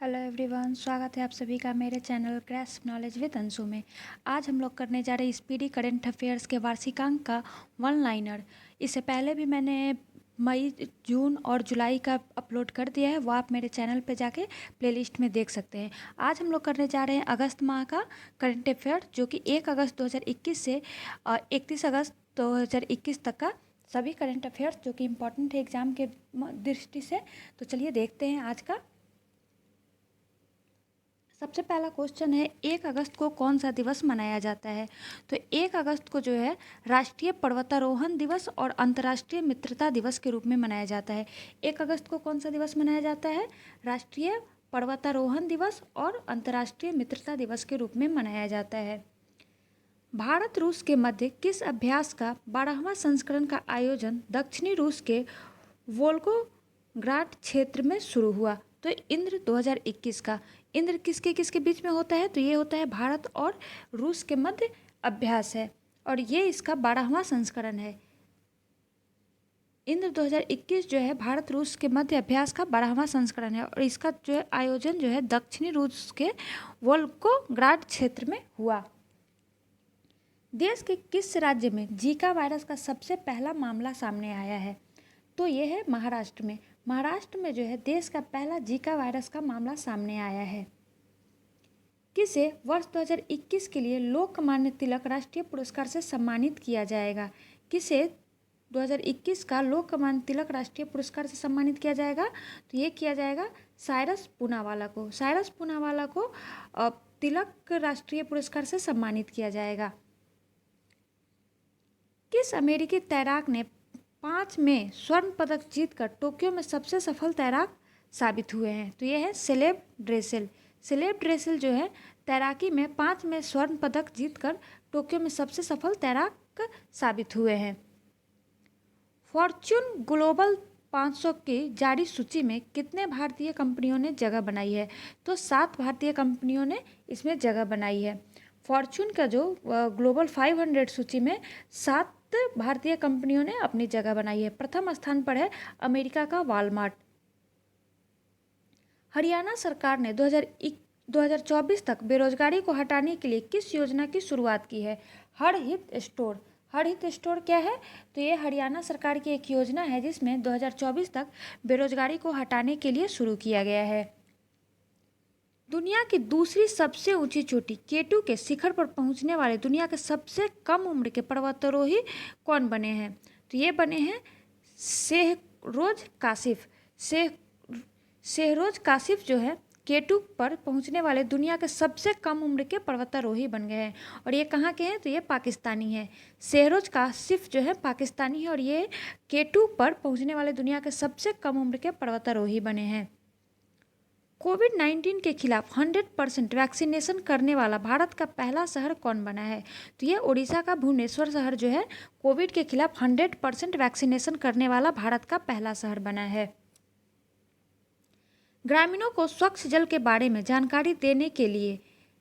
Hello everyone, स्वागत है आप सभी का मेरे channel crash knowledge with Anshu में। आज हम लोग करने जा रहे हैं स्पीडी करंट अफेयर्स के वार्षिकांक का वन लाइनर। इससे पहले भी मैंने मई, जून और जुलाई का अपलोड कर दिया है, वो आप मेरे चैनल पे जाके प्लेलिस्ट में देख सकते हैं। आज हम लोग करने जा रहे हैं अगस्त माह का करंट अफेयर, जो कि 1 अगस्त 2021 से 31 अगस्त 2021 तक का सभी करंट अफेयर्स जो कि इम्पोर्टेंट है एग्ज़ाम के दृष्टि से। तो चलिए देखते हैं आज का। सबसे पहला क्वेश्चन है, 1 अगस्त को कौन सा दिवस मनाया जाता है? तो 1 अगस्त को जो है राष्ट्रीय पर्वतारोहण दिवस और अंतर्राष्ट्रीय मित्रता दिवस के रूप में मनाया जाता है। 1 अगस्त को कौन सा दिवस मनाया जाता है? राष्ट्रीय पर्वतारोहण दिवस और अंतर्राष्ट्रीय मित्रता दिवस के रूप में मनाया जाता है। भारत रूस के मध्य किस अभ्यास का 12वां संस्करण का आयोजन दक्षिणी रूस के वोल्गोग्राड क्षेत्र में शुरू हुआ? तो इंद्र 2021 का। इंद्र किसके किसके बीच में होता है? तो ये होता है भारत और रूस के मध्य अभ्यास है और ये इसका 12वां संस्करण है। इंद्र 2021 जो है भारत रूस के मध्य अभ्यास का 12वां संस्करण है और इसका जो है आयोजन जो है दक्षिणी रूस के वोल्गोग्राड क्षेत्र में हुआ। देश के किस राज्य में जीका वायरस का सबसे पहला मामला सामने आया है? तो ये है महाराष्ट्र में। महाराष्ट्र में जो है देश का पहला जीका वायरस का मामला सामने आया है। किसे वर्ष 2021 के लिए लोकमान्य तिलक राष्ट्रीय पुरस्कार से सम्मानित किया जाएगा? किसे 2021 का लोकमान्य तिलक राष्ट्रीय पुरस्कार से सम्मानित किया जाएगा? तो ये किया जाएगा साइरस पूनावाला को। साइरस पूनावाला को तिलक राष्ट्रीय पुरस्कार से सम्मानित किया जाएगा। किस अमेरिकी तैराक ने 5 में स्वर्ण पदक जीतकर टोक्यो में सबसे सफल तैराक साबित हुए हैं? तो ये है सेलेब ड्रेसेल। सेलेब ड्रेसेल जो है तैराकी में 5 में स्वर्ण पदक जीतकर टोक्यो में सबसे सफल तैराक साबित हुए हैं। फॉर्च्यून ग्लोबल 500 की जारी सूची में कितने भारतीय कंपनियों ने जगह बनाई है? तो 7 भारतीय कंपनियों ने इसमें जगह बनाई है। फॉर्च्यून का जो ग्लोबल 500 सूची में 7 भारतीय कंपनियों ने अपनी जगह बनाई है। प्रथम स्थान पर है अमेरिका का वॉलमार्ट। हरियाणा सरकार ने 2024 तक बेरोजगारी को हटाने के लिए किस योजना की शुरुआत की है? हर हित स्टोर। हर हित स्टोर क्या है? तो ये हरियाणा सरकार की एक योजना है जिसमें 2024 तक बेरोजगारी को हटाने के लिए शुरू किया गया है। दुनिया की दूसरी सबसे ऊंची चोटी K2 के शिखर पर पहुंचने वाले दुनिया के सबसे कम उम्र के पर्वतारोही कौन बने हैं? तो ये बने हैं शेहरोज काशिफ। शेहरोज काशिफ जो है K2 पर पहुंचने वाले दुनिया के सबसे कम उम्र के पर्वतारोही बन गए हैं और ये कहाँ के हैं? तो ये पाकिस्तानी है। शेहरोज काशिफ जो है पाकिस्तानी है और ये K2 पर पहुंचने वाले दुनिया के सबसे कम उम्र के पर्वतारोही बने हैं। कोविड-19 के खिलाफ 100% वैक्सीनेशन करने वाला भारत का पहला शहर कौन बना है? तो ये ओडिशा का भुवनेश्वर शहर जो है कोविड के खिलाफ 100% वैक्सीनेशन करने वाला भारत का पहला शहर बना है। ग्रामीणों को स्वच्छ जल के बारे में जानकारी देने के लिए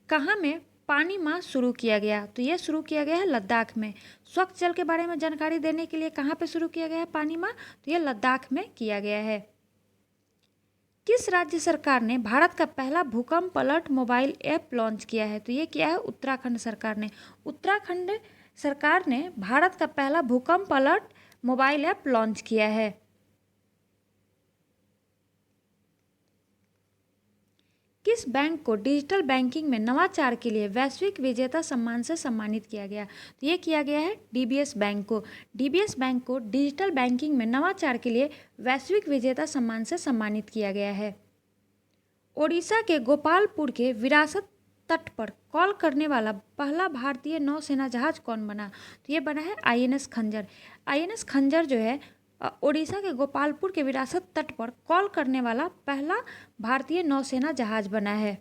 कहाँ में पानी माह शुरू किया गया? तो ये शुरू किया गया है लद्दाख में। स्वच्छ जल के बारे में जानकारी देने के लिए कहाँ पे शुरू किया गया है पानी माह? तो ये लद्दाख में किया गया है। किस राज्य सरकार ने भारत का पहला भूकंप अलर्ट मोबाइल ऐप लॉन्च किया है? तो ये किया है उत्तराखंड सरकार ने। उत्तराखंड सरकार ने भारत का पहला भूकंप अलर्ट मोबाइल ऐप लॉन्च किया है। किस बैंक को डिजिटल बैंकिंग में नवाचार के लिए वैश्विक विजेता सम्मान से सम्मानित किया गया? तो ये किया गया है डीबीएस बैंक को। डीबीएस बैंक को डिजिटल बैंकिंग में नवाचार के लिए वैश्विक विजेता सम्मान से सम्मानित किया गया है। ओडिशा के गोपालपुर के विरासत तट पर कॉल करने वाला पहला भारतीय नौसेना जहाज कौन बना? तो ये बना है आईएनएस खंजर। आईएनएस खंजर जो है ओडिशा के गोपालपुर के विरासत तट पर कॉल करने वाला पहला भारतीय नौसेना जहाज बना है।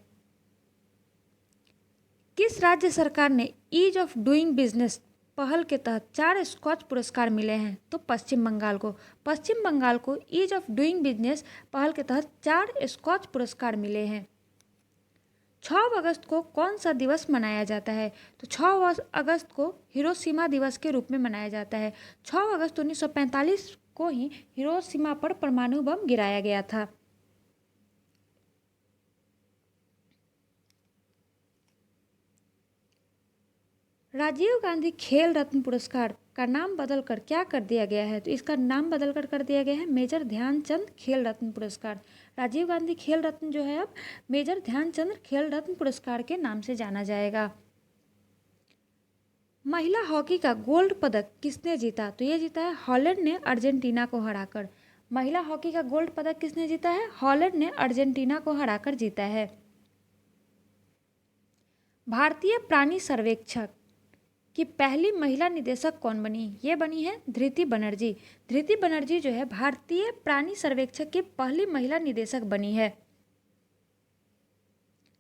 किस राज्य सरकार ने ईज ऑफ डूइंग बिजनेस पहल के तहत 4 स्कॉच पुरस्कार मिले हैं? तो पश्चिम बंगाल को। पश्चिम बंगाल को ईज ऑफ डूइंग बिजनेस पहल के तहत 4 स्कॉच पुरस्कार मिले हैं। 6 अगस्त को कौन सा दिवस मनाया जाता है? तो 6 अगस्त को हिरोशिमा दिवस के रूप में मनाया जाता है। 6 अगस्त 1945 को ही हिरोशिमा पर परमाणु बम गिराया गया था। राजीव गांधी खेल रत्न पुरस्कार का नाम बदलकर क्या कर दिया गया है? तो इसका नाम बदलकर कर दिया गया है मेजर ध्यानचंद खेल रत्न पुरस्कार। राजीव गांधी खेल रत्न जो है अब मेजर ध्यानचंद खेल रत्न पुरस्कार के नाम से जाना जाएगा। महिला हॉकी का गोल्ड पदक किसने जीता? तो ये जीता है हॉलैंड ने अर्जेंटीना को हराकर। महिला हॉकी का गोल्ड पदक किसने जीता है? हॉलैंड ने अर्जेंटीना को हराकर जीता है। भारतीय प्राणी सर्वेक्षक की पहली महिला निदेशक कौन बनी? ये बनी है धृति बनर्जी। धृति बनर्जी जो है भारतीय प्राणी सर्वेक्षक की पहली महिला निदेशक बनी है।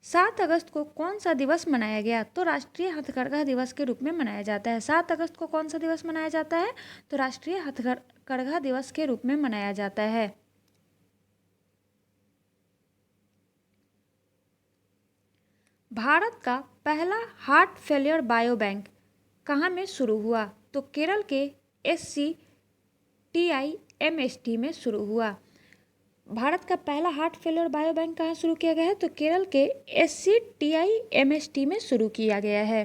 7 अगस्त को कौन सा दिवस मनाया गया? तो राष्ट्रीय हथकरघा दिवस के रूप में मनाया जाता है। 7 अगस्त को कौन सा दिवस मनाया जाता है? तो राष्ट्रीय हथकरघा दिवस के रूप में मनाया जाता है। भारत का पहला हार्ट फेलियर बायो बैंक कहाँ में शुरू हुआ? तो केरल के SCTIMST में शुरू हुआ। भारत का पहला हार्ट फेलियर बायो बैंक कहाँ शुरू किया गया है? तो केरल के SCTIMST में शुरू किया गया है।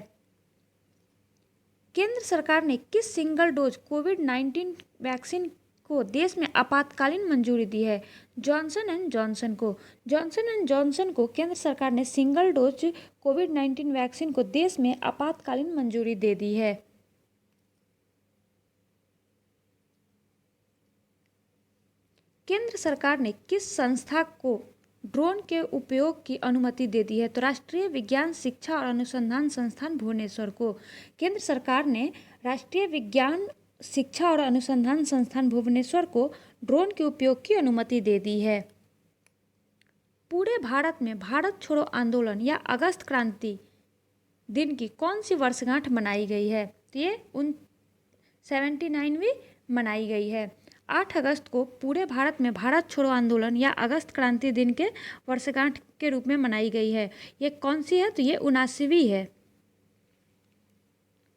केंद्र सरकार ने किस सिंगल डोज कोविड-19 वैक्सीन को देश में आपातकालीन मंजूरी दी है? जॉनसन एंड जॉनसन को। जॉनसन एंड जॉनसन को केंद्र सरकार ने सिंगल डोज कोविड-19 वैक्सीन को देश में आपातकालीन मंजूरी दे दी है। केंद्र सरकार ने किस संस्था को ड्रोन के उपयोग की अनुमति दे दी है? तो राष्ट्रीय विज्ञान शिक्षा और अनुसंधान संस्थान भुवनेश्वर को। केंद्र सरकार ने राष्ट्रीय विज्ञान शिक्षा और अनुसंधान संस्थान भुवनेश्वर को ड्रोन के उपयोग की अनुमति दे दी है। पूरे भारत में भारत छोड़ो आंदोलन या अगस्त क्रांति दिन की कौन सी वर्षगांठ मनाई गई है? तो ये 79वीं मनाई गई है। 8 अगस्त को पूरे भारत में भारत छोड़ो आंदोलन या अगस्त क्रांति दिन के वर्षगांठ के रूप में मनाई गई है। ये कौन सी है? तो ये 79वीं है।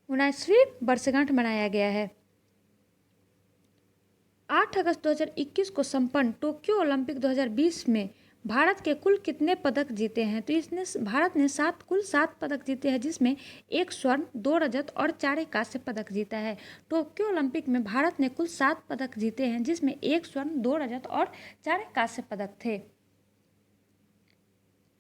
79वीं वर्षगांठ मनाया गया है। 8 अगस्त 2021 को संपन्न टोक्यो ओलंपिक 2020 में भारत के कुल कितने पदक जीते हैं? तो भारत ने कुल 7 पदक जीते हैं, जिसमें 1 स्वर्ण, 2 रजत और 4 कांस्य पदक जीता है। टोक्यो ओलंपिक में भारत ने कुल 7 पदक जीते हैं, जिसमें 1 स्वर्ण, 2 रजत और 4 कांस्य पदक थे।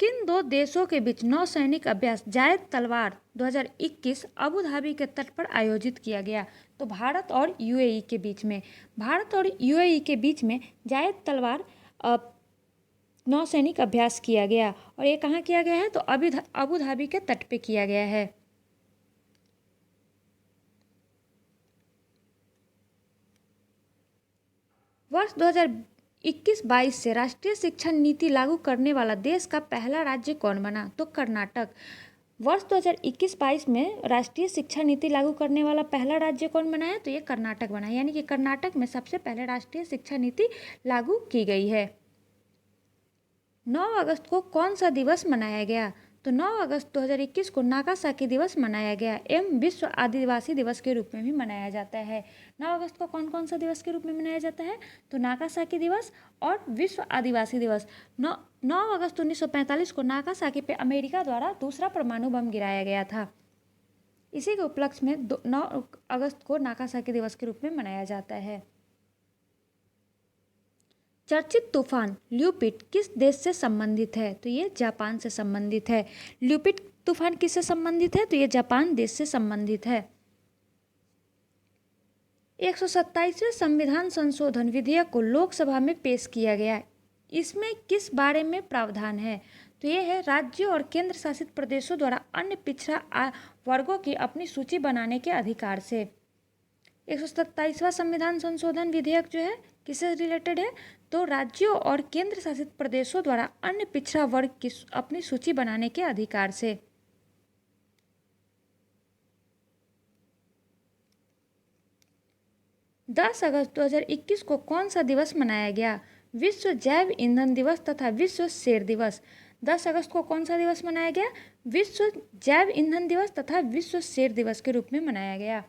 किन 2 देशों के बीच नौसैनिक अभ्यास जायद तलवार 2021 अबू धाबी के तट पर आयोजित किया गया? तो भारत और यूएई के बीच में। भारत और यूएई के बीच में जायद तलवार नौसैनिक अभ्यास किया गया। और ये कहाँ किया गया है? तो अबू धाबी के तट पे किया गया है। वर्ष 2021-22 से राष्ट्रीय शिक्षा नीति लागू करने वाला देश का पहला राज्य कौन बना? तो कर्नाटक। वर्ष 2021-22 में राष्ट्रीय शिक्षा नीति लागू करने वाला पहला राज्य कौन बना है? तो ये कर्नाटक बना है। यानी कि कर्नाटक में सबसे पहले राष्ट्रीय शिक्षा नीति लागू की गई है। 9 अगस्त को कौन सा दिवस मनाया गया? तो 9 अगस्त 2021 को नागासाकी दिवस मनाया गया एवं विश्व आदिवासी दिवस के रूप में भी मनाया जाता है। 9 अगस्त को कौन कौन सा दिवस के रूप में मनाया जाता है? तो नागासाकी दिवस और विश्व आदिवासी दिवस। 9 अगस्त 1945 को नागासाकी पे अमेरिका द्वारा दूसरा परमाणु बम गिराया गया था। इसी के उपलक्ष्य में 9 अगस्त को नागासाकी दिवस के रूप में मनाया जाता है। चर्चित तूफान ल्यूपिट किस देश से संबंधित है? तो ये जापान से संबंधित है। ल्यूपिट तूफान किससे संबंधित है? तो ये जापान देश से संबंधित है। 127वें संविधान संशोधन विधेयक को लोकसभा में पेश किया गया। इसमें किस बारे में प्रावधान है? तो ये है राज्यों और केंद्र शासित प्रदेशों द्वारा अन्य पिछड़ा वर्गों की अपनी सूची बनाने के अधिकार से। 127वां संविधान संशोधन विधेयक जो है किससे रिलेटेड है? तो राज्यों और केंद्र शासित प्रदेशों द्वारा अन्य पिछड़ा वर्ग की अपनी सूची बनाने के अधिकार से। 10 अगस्त 2021 को कौन सा दिवस मनाया गया? विश्व जैव ईंधन दिवस तथा विश्व शेर दिवस। 10 अगस्त को कौन सा दिवस मनाया गया? विश्व जैव ईंधन दिवस तथा विश्व शेर दिवस के रूप में मनाया गया।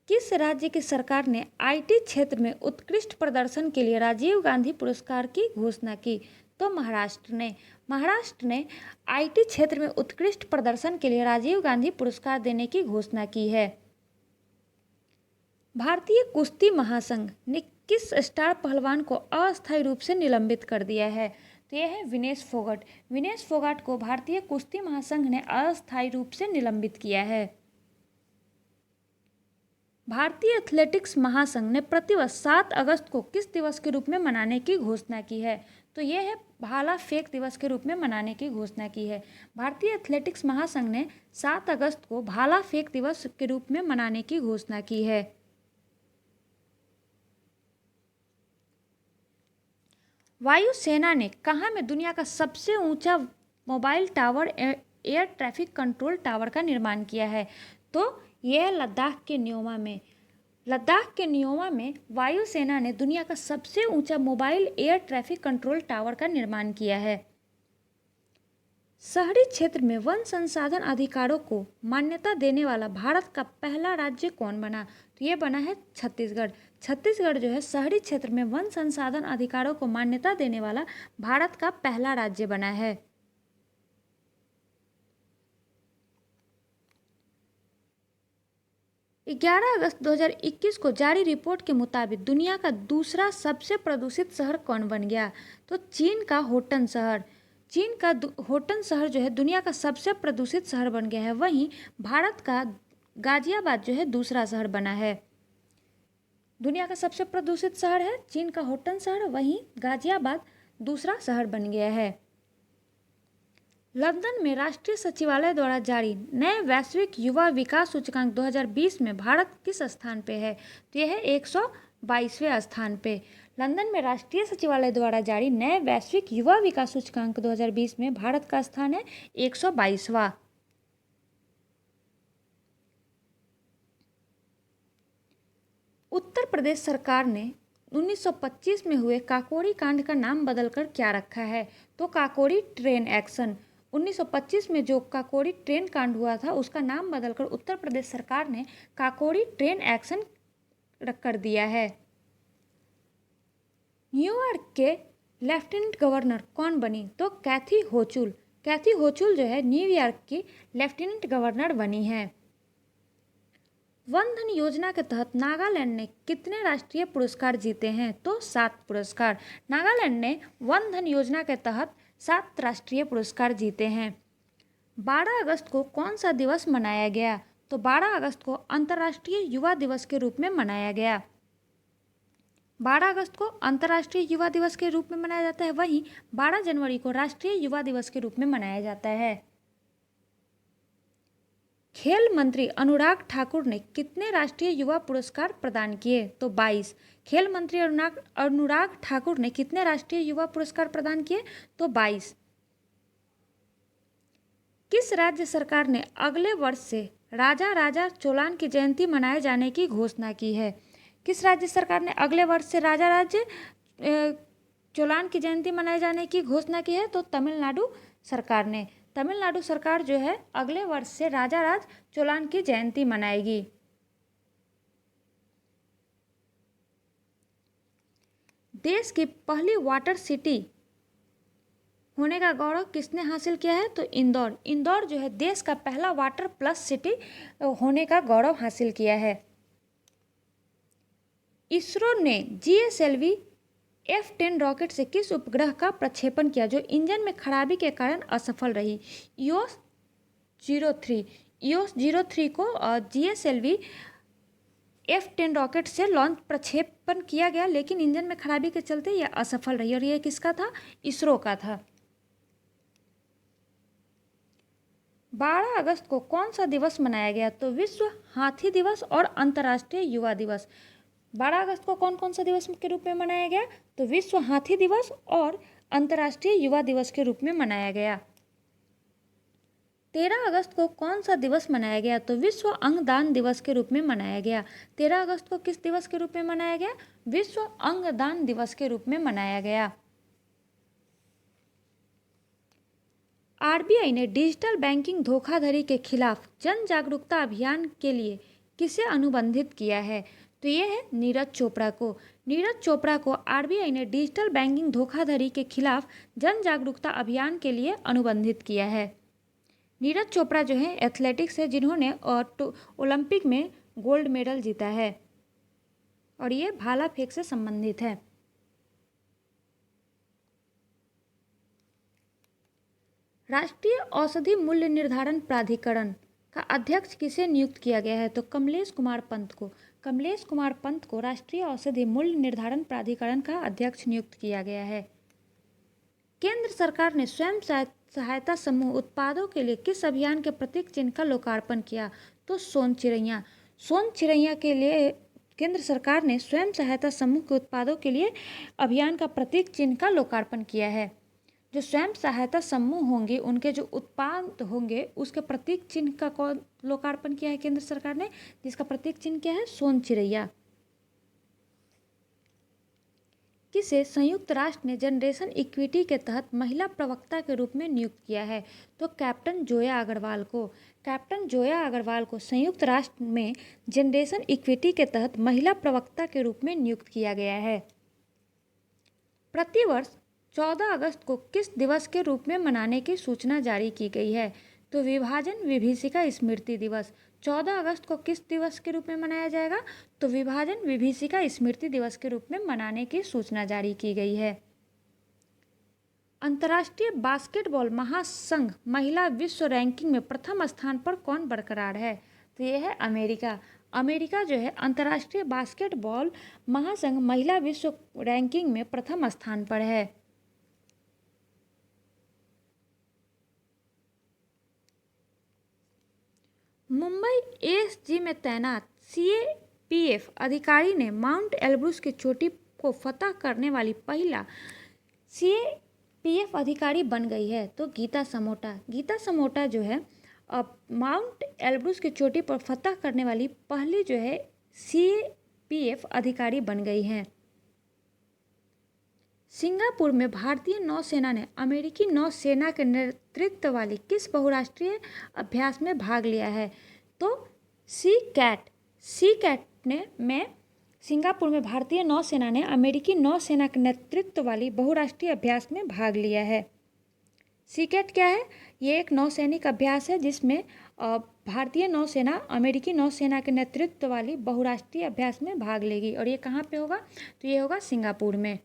किस राज्य की सरकार ने आईटी क्षेत्र में उत्कृष्ट प्रदर्शन के लिए राजीव गांधी पुरस्कार की घोषणा की? तो महाराष्ट्र ने आईटी क्षेत्र में उत्कृष्ट प्रदर्शन के लिए राजीव गांधी पुरस्कार देने की घोषणा की है। भारतीय कुश्ती महासंघ ने किस स्टार पहलवान को अस्थायी रूप से निलंबित कर दिया है? तो यह है विनेश फोगाट। विनेश फोगाट को भारतीय कुश्ती महासंघ ने अस्थायी रूप से निलंबित किया है। भारतीय एथलेटिक्स महासंघ ने प्रतिवर्ष 7 अगस्त को किस दिवस के रूप में मनाने की घोषणा की है? तो यह है भाला फेंक दिवस के रूप में मनाने की घोषणा की है। भारतीय एथलेटिक्स महासंघ ने 7 अगस्त को भाला फेंक दिवस के रूप में मनाने की घोषणा की है। वायुसेना ने कहाँ में दुनिया का सबसे ऊंचा mobile tower air traffic control tower का निर्माण किया है? तो यह लद्दाख के न्योमा में। लद्दाख के न्योमा में वायुसेना ने दुनिया का सबसे ऊंचा mobile air traffic control tower का निर्माण किया है। शहरी क्षेत्र में वन संसाधन अधिकारों को मान्यता देने वाला भारत का पहला राज्य कौन बना? तो ये बना है छत्तीसगढ़। छत्तीसगढ़ जो है शहरी क्षेत्र में वन संसाधन अधिकारों को मान्यता देने वाला भारत का पहला राज्य बना है। ग्यारह अगस्त 2021 को जारी रिपोर्ट के मुताबिक दुनिया का दूसरा सबसे प्रदूषित शहर कौन बन गया? तो चीन का होटन शहर। चीन का होटन शहर जो है दुनिया का सबसे प्रदूषित शहर बन गया है। वहीं भारत का गाजियाबाद जो है दूसरा शहर बना है। दुनिया का सबसे प्रदूषित शहर है चीन का होटन शहर, वहीं गाजियाबाद दूसरा शहर बन गया है। लंदन में राष्ट्रीय सचिवालय द्वारा जारी नए वैश्विक युवा विकास सूचकांक 2020 में भारत किस स्थान पे है? तो यह है 122वें स्थान पे। लंदन में राष्ट्रीय सचिवालय द्वारा जारी नए वैश्विक युवा विकास सूचकांक 2020 में भारत का स्थान है 122वां। उत्तर प्रदेश सरकार ने 1925 में हुए काकोरी कांड का नाम बदलकर क्या रखा है? तो काकोरी ट्रेन एक्शन। 1925 में जो काकोरी ट्रेन कांड हुआ था उसका नाम बदलकर उत्तर प्रदेश सरकार ने काकोरी ट्रेन एक्शन कर दिया है। न्यूयॉर्क के लेफ्टिनेंट गवर्नर कौन बनी? तो कैथी होचुल। कैथी होचुल जो है न्यूयॉर्क की लेफ्टिनेंट गवर्नर बनी है। वन धन योजना के तहत नागालैंड ने कितने राष्ट्रीय पुरस्कार जीते हैं? तो 7 पुरस्कार। नागालैंड ने वन धन योजना के तहत 7 राष्ट्रीय पुरस्कार जीते हैं। 12 अगस्त को कौन सा दिवस मनाया गया? तो 12 अगस्त को अंतर्राष्ट्रीय युवा दिवस के रूप में मनाया गया। 12 अगस्त को अंतर्राष्ट्रीय युवा दिवस के रूप में मनाया जाता है। वहीं 12 जनवरी को राष्ट्रीय युवा दिवस के रूप में मनाया जाता है। खेल मंत्री अनुराग ठाकुर ने कितने राष्ट्रीय युवा पुरस्कार प्रदान किए? तो 22। खेल मंत्री अनुराग ठाकुर ने कितने राष्ट्रीय युवा पुरस्कार प्रदान किए? तो 22। किस राज्य सरकार ने अगले वर्ष से राजा राजा चोलान की जयंती मनाए जाने की घोषणा की है? किस राज्य सरकार ने अगले वर्ष से राजा राज्य चोलान की जयंती मनाए जाने की घोषणा की है? तो तमिलनाडु सरकार ने। तमिलनाडु सरकार जो है अगले वर्ष से राजा राज चोलान की जयंती मनाएगी। देश की पहली वाटर सिटी होने का गौरव किसने हासिल किया है? तो इंदौर। इंदौर जो है देश का पहला वाटर प्लस सिटी होने का गौरव हासिल किया है। इसरो ने जीएसएलवी F-10 रॉकेट से किस उपग्रह का प्रक्षेपण किया जो इंजन में खराबी के कारण असफल रही? EOS-03 को GSLV F-10 रॉकेट से लॉन्च प्रक्षेपण किया गया, लेकिन इंजन में खराबी के चलते यह असफल रही और यह किसका था? इसरो का था। 12 अगस्त को कौन सा दिवस मनाया गया? तो विश्व हाथी दिवस और अंतर्राष्ट्रीय युवा दिवस। 12 अगस्त को कौन कौन सा दिवस के रूप में मनाया गया? तो विश्व हाथी दिवस और अंतर्राष्ट्रीय युवा दिवस के रूप में मनाया गया। 13 अगस्त को कौन सा दिवस मनाया गया? तो विश्व अंगदान दिवस के रूप में मनाया गया। 13 अगस्त को किस दिवस के रूप में मनाया गया? विश्व अंगदान दिवस के रूप में मनाया गया। आरबीआई ने डिजिटल बैंकिंग धोखाधड़ी के खिलाफ जन जागरूकता अभियान के लिए किसे अनुबंधित किया है? तो ये है नीरज चोपड़ा को। नीरज चोपड़ा को आरबीआई ने डिजिटल बैंकिंग धोखाधड़ी के खिलाफ जन जागरूकता अभियान के लिए अनुबंधित किया है। नीरज चोपड़ा जो है एथलेटिक्स है, जिन्होंने ओलंपिक में गोल्ड मेडल जीता है और ये भाला फेंक से संबंधित है। राष्ट्रीय औषधि मूल्य निर्धारण प्राधिकरण का अध्यक्ष किसे नियुक्त किया गया है? तो कमलेश कुमार पंत को। कमलेश कुमार पंत को राष्ट्रीय औषधि मूल्य निर्धारण प्राधिकरण का अध्यक्ष नियुक्त किया गया है। केंद्र सरकार ने स्वयं सहायता समूह उत्पादों के लिए किस अभियान के प्रतीक चिन्ह का लोकार्पण किया? तो सोन चिड़ैया। सोन चिड़ैया के लिए केंद्र सरकार ने स्वयं सहायता समूह के उत्पादों के लिए अभियान का प्रतीक चिन्ह का लोकार्पण किया है। जो स्वयं सहायता समूह होंगे, उनके जो उत्पाद होंगे, उसके प्रतीक चिन्ह का लोकार्पण किया है केंद्र सरकार ने, जिसका प्रतीक चिन्ह क्या है? सोन चिड़ैया। किसे संयुक्त राष्ट्र ने जनरेशन इक्विटी के तहत महिला प्रवक्ता के रूप में नियुक्त किया है? तो कैप्टन जोया अग्रवाल को। कैप्टन जोया अग्रवाल को संयुक्त राष्ट्र में जनरेशन इक्विटी के तहत महिला प्रवक्ता के रूप में नियुक्त किया गया है। प्रतिवर्ष 14 अगस्त को किस दिवस के रूप में मनाने की सूचना जारी की गई है? तो विभाजन विभीषिका स्मृति दिवस। 14 अगस्त को किस दिवस के रूप में मनाया जाएगा? तो विभाजन विभीषिका स्मृति दिवस के रूप में मनाने की सूचना जारी की गई है। अंतर्राष्ट्रीय बास्केटबॉल महासंघ महिला विश्व रैंकिंग में प्रथम स्थान पर कौन बरकरार है? तो ये है अमेरिका। अमेरिका जो है अंतर्राष्ट्रीय बास्केटबॉल महासंघ महिला विश्व रैंकिंग में प्रथम स्थान पर है। मुंबई एएसजी में तैनात सीएपीएफ अधिकारी ने माउंट एल्ब्रूस की चोटी को फतह करने वाली पहला सीएपीएफ अधिकारी बन गई है। तो गीता समोटा। गीता समोटा जो है अब माउंट एल्ब्रूस की चोटी पर फतह करने वाली पहली जो है सीएपीएफ अधिकारी बन गई हैं। सिंगापुर में भारतीय नौसेना ने अमेरिकी नौसेना के नेतृत्व वाली किस बहुराष्ट्रीय अभ्यास में भाग लिया है? तो सी कैट में सिंगापुर में भारतीय नौसेना ने अमेरिकी नौसेना के नेतृत्व वाली बहुराष्ट्रीय अभ्यास में भाग लिया है। सी कैट क्या है? ये एक नौसैनिक अभ्यास है जिसमें भारतीय नौसेना अमेरिकी नौसेना के नेतृत्व वाली बहुराष्ट्रीय अभ्यास में भाग लेगी। और ये कहाँ पे होगा? तो ये होगा सिंगापुर में।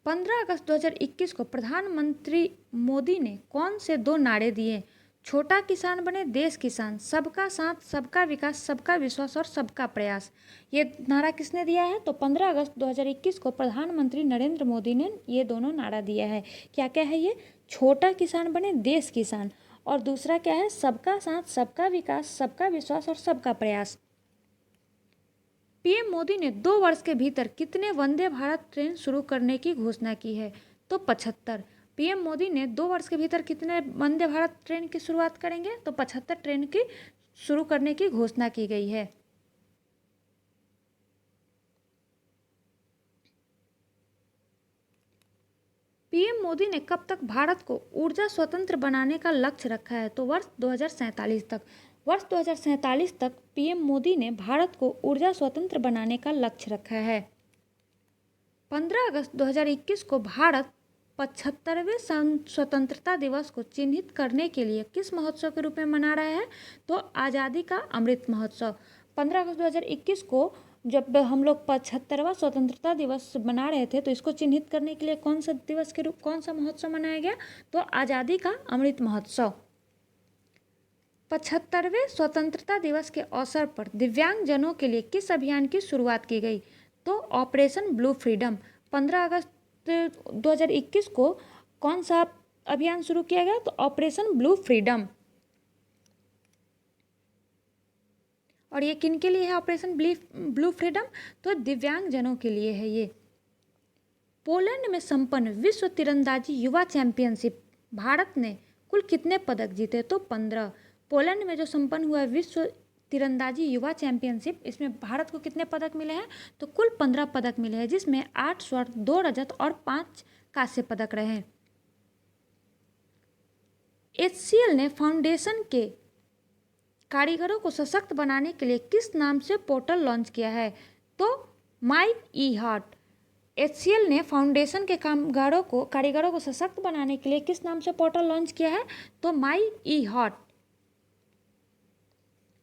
15 अगस्त 2021 को प्रधानमंत्री मोदी ने कौन से 2 नारे दिए? छोटा किसान बने देश किसान, सबका साथ सबका विकास, सबका विश्वास और सबका प्रयास। ये नारा किसने दिया है? तो 15 अगस्त 2021 को प्रधानमंत्री नरेंद्र मोदी ने ये दोनों नारा दिया है। क्या क्या है ये? छोटा किसान बने देश किसान, और दूसरा क्या है? सबका साथ सबका विकास, सबका विश्वास और सबका प्रयास। पीएम मोदी ने 2 वर्ष के भीतर कितने वंदे भारत ट्रेन शुरू करने की घोषणा की है? तो 75। पीएम मोदी ने 2 वर्ष के भीतर कितने वंदे भारत ट्रेन की शुरुआत करेंगे? तो 75 ट्रेन की शुरू करने की घोषणा की गई है। पीएम मोदी ने कब तक भारत को ऊर्जा स्वतंत्र बनाने का लक्ष्य रखा है? तो वर्ष 2047 तक। वर्ष 2047 तक पीएम मोदी ने भारत को ऊर्जा स्वतंत्र बनाने का लक्ष्य रखा है। 15 अगस्त 2021 को भारत 75वें स्वतंत्रता दिवस को चिन्हित करने के लिए किस महोत्सव के रूप में मना रहा है? तो आज़ादी का अमृत महोत्सव। 15 अगस्त 2021 को जब हम लोग 75वां स्वतंत्रता दिवस मना रहे थे, तो इसको चिन्हित करने के लिए कौन सा महोत्सव मनाया गया? तो आज़ादी का अमृत महोत्सव। 75वें स्वतंत्रता दिवस के अवसर पर दिव्यांगजनों के लिए किस अभियान की शुरुआत की गई? तो ऑपरेशन ब्लू फ्रीडम। 15 अगस्त 2021 को कौन सा अभियान शुरू किया गया? तो ऑपरेशन ब्लू फ्रीडम। और ये किन के लिए है ऑपरेशन ब्लू फ्रीडम? तो दिव्यांगजनों के लिए है ये। पोलैंड में संपन्न विश्व तीरंदाजी युवा चैंपियनशिप भारत ने कुल कितने पदक जीते? तो 15। पोलैंड में जो संपन्न हुआ विश्व तीरंदाजी युवा चैंपियनशिप, इसमें भारत को कितने पदक मिले हैं? तो कुल 15 पदक मिले हैं, जिसमें 8 स्वर्ण, 2 रजत और 5 कांस्य पदक रहे। HCL ने फाउंडेशन के कारीगरों को सशक्त बनाने के लिए किस नाम से पोर्टल लॉन्च किया है? तो माई ई हार्ट। HCL ने फाउंडेशन के कारीगरों को सशक्त बनाने के लिए किस नाम से पोर्टल लॉन्च किया है? तो माई ई हार्ट।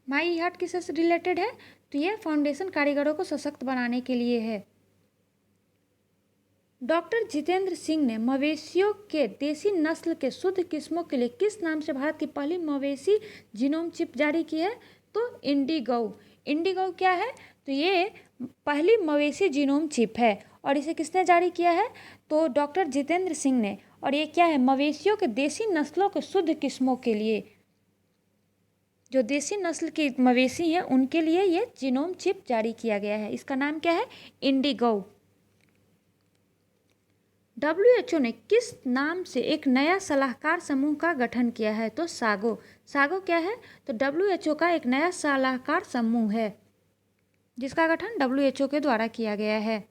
माई ई हार्ट किससे रिलेटेड है? तो ये फाउंडेशन कारीगरों को सशक्त बनाने के लिए है। डॉक्टर जितेंद्र सिंह ने मवेशियों के देसी नस्ल के शुद्ध किस्मों के लिए किस नाम से भारत की पहली मवेशी जीनोम चिप जारी की है? तो इंडिगो। इंडिगो क्या है? तो ये पहली मवेशी जीनोम चिप है और इसे किसने जारी किया है? तो डॉक्टर जितेंद्र सिंह ने। और ये क्या है? मवेशियों के देसी नस्लों के शुद्ध किस्मों के लिए, जो देसी नस्ल की मवेशी हैं उनके लिए ये जीनोम चिप जारी किया गया है। इसका नाम क्या है? इंडिगो। WHO ने किस नाम से एक नया सलाहकार समूह का गठन किया है? तो सागो। सागो क्या है? तो WHO का एक नया सलाहकार समूह है जिसका गठन WHO के द्वारा किया गया है।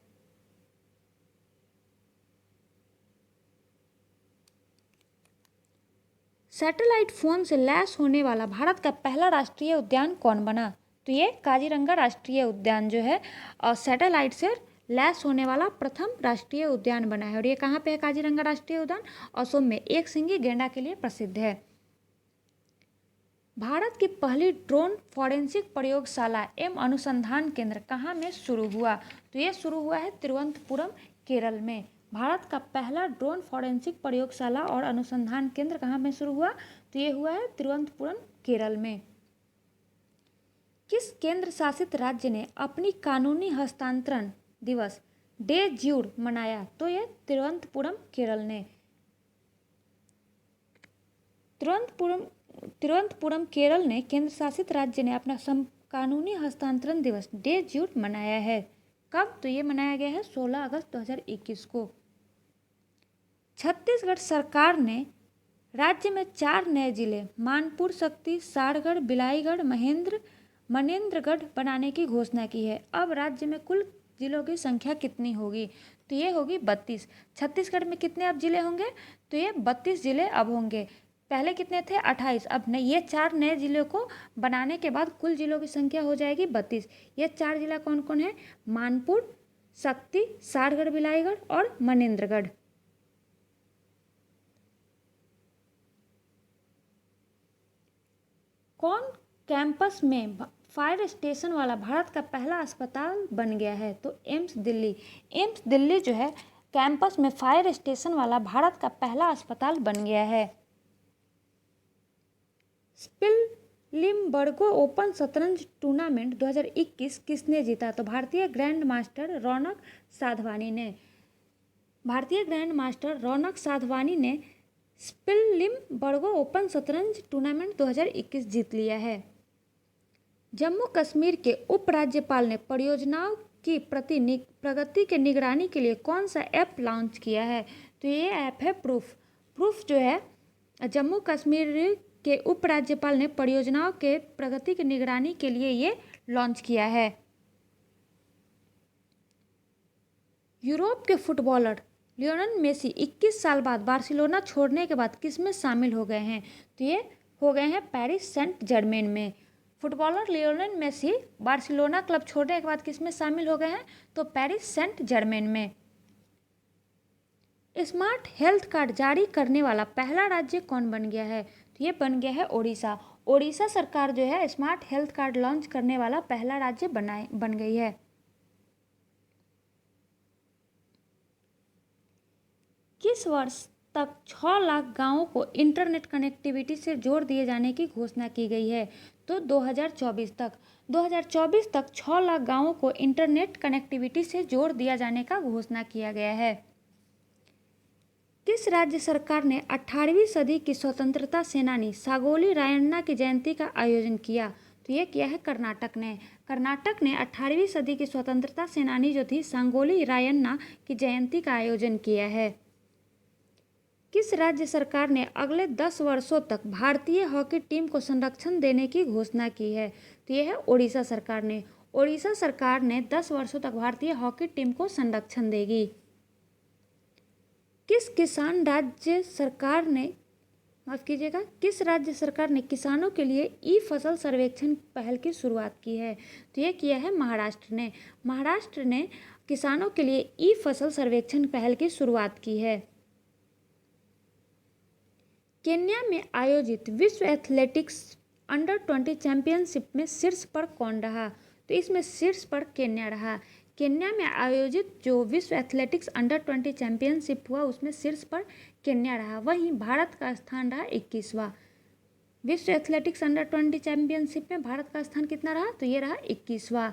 सैटेलाइट फोन से लैस होने वाला भारत का पहला राष्ट्रीय उद्यान कौन बना? तो ये काजीरंगा राष्ट्रीय उद्यान जो है और सैटेलाइट से लैस होने वाला प्रथम राष्ट्रीय उद्यान बना है। और ये कहाँ पे है काजीरंगा राष्ट्रीय उद्यान? असम में एक सिंगी गैंडा के लिए प्रसिद्ध है। भारत की पहली ड्रोन फॉरेंसिक प्रयोगशाला एवं अनुसंधान केंद्र कहाँ में शुरू हुआ? तो ये शुरू हुआ है तिरुवनंतपुरम, केरल में। भारत का पहला ड्रोन फॉरेंसिक प्रयोगशाला और अनुसंधान केंद्र कहाँ में शुरू हुआ? तो ये हुआ है तिरुवनंतपुरम, केरल में। किस केंद्र शासित राज्य ने अपनी कानूनी हस्तांतरण दिवस डे ज्यूर मनाया? तो ये तिरुवनंतपुरम, केरल ने। तिरुवनंतपुरम केरल ने केंद्र शासित राज्य ने अपना कानूनी हस्तांतरण दिवस डे ज्यूर मनाया है। कब? तो ये मनाया गया है 16 अगस्त 2021 को। छत्तीसगढ़ सरकार ने राज्य में 4 नए जिले मानपुर, शक्ति, सारगढ़, बिलाईगढ़, मनेन्द्रगढ़ बनाने की घोषणा की है। अब राज्य में कुल जिलों की संख्या कितनी होगी? तो ये होगी 32। छत्तीसगढ़ में कितने अब जिले होंगे? तो ये 32 जिले अब होंगे। पहले कितने थे? 28। अब नहीं, ये 4 नए जिलों को बनाने के बाद कुल जिलों की संख्या हो जाएगी 32। ये 4 जिला कौन कौन है? मानपुर, शक्ति, सारगढ़, बिलाईगढ़ और मनेन्द्रगढ़। कौन कैंपस में फायर स्टेशन वाला भारत का पहला अस्पताल बन गया है? तो एम्स दिल्ली। एम्स दिल्ली जो है कैंपस में फायर स्टेशन वाला भारत का पहला अस्पताल बन गया है। स्पिललिमबर्गो ओपन शतरंज टूर्नामेंट 2021 किसने जीता? तो भारतीय ग्रैंड मास्टर रौनक साधवानी ने। भारतीय ग्रैंड मास्टर रौनक साधवानी ने स्पिललिमबर्गो ओपन शतरंज टूर्नामेंट 2021 जीत लिया है। जम्मू कश्मीर के उपराज्यपाल ने परियोजनाओं की प्रगति के निगरानी के लिए कौन सा ऐप लॉन्च किया है? तो ये ऐप है प्रूफ। प्रूफ जो है जम्मू कश्मीर के उपराज्यपाल ने परियोजनाओं के प्रगति की निगरानी के लिए ये लॉन्च किया है। यूरोप के फुटबॉलर लियोनेल मेसी 21 साल बाद बार्सिलोना छोड़ने के बाद किस में शामिल हो गए हैं? तो ये हो गए हैं पेरिस सेंट जर्मेन में। Footballer Lionel Messi Barcelona club छोड़ने के बाद किस में शामिल हो गए हैं? तो पेरिस सेंट जर्मेन में। स्मार्ट हेल्थ कार्ड जारी करने वाला पहला राज्य कौन बन गया है? तो ये बन गया है ओडिशा। ओडिशा सरकार जो है स्मार्ट हेल्थ कार्ड लॉन्च करने वाला पहला राज्य बन गई है। किस वर्ष तक 6 लाख गांवों को इंटरनेट कनेक्टिविटी से जोड़ दिए जाने की घोषणा की गई है? तो 2024 तक। 2024 तक 6 लाख गांवों को इंटरनेट कनेक्टिविटी से जोड़ दिया जाने का घोषणा किया गया है। किस राज्य सरकार ने 18वीं सदी की स्वतंत्रता सेनानी सांगोली रायण्णा की जयंती का आयोजन किया? तो ये किया है कर्नाटक ने। कर्नाटक ने 18वीं सदी की स्वतंत्रता सेनानी जो थी सांगोली रायण्णा की जयंती का आयोजन किया है। किस राज्य सरकार ने अगले 10 वर्षों तक भारतीय हॉकी टीम को संरक्षण देने की घोषणा की है? तो यह है ओडिशा सरकार ने। ओडिशा सरकार ने 10 वर्षों तक भारतीय हॉकी टीम को संरक्षण देगी। किस किसान राज्य सरकार ने माफ कीजिएगा, किस राज्य सरकार ने किसानों के लिए ई फसल सर्वेक्षण पहल की शुरुआत की है? तो ये किया है महाराष्ट्र ने। महाराष्ट्र ने किसानों के लिए ई फसल सर्वेक्षण पहल की शुरुआत की है। केन्या में आयोजित विश्व एथलेटिक्स अंडर 20 चैंपियनशिप में शीर्ष पर कौन रहा? तो इसमें शीर्ष पर केन्या रहा। केन्या में आयोजित जो विश्व एथलेटिक्स अंडर 20 चैंपियनशिप हुआ उसमें शीर्ष पर केन्या रहा। वहीं भारत का स्थान रहा 21वां। विश्व एथलेटिक्स अंडर 20 चैंपियनशिप में भारत का स्थान कितना रहा? तो ये रहा 21वां।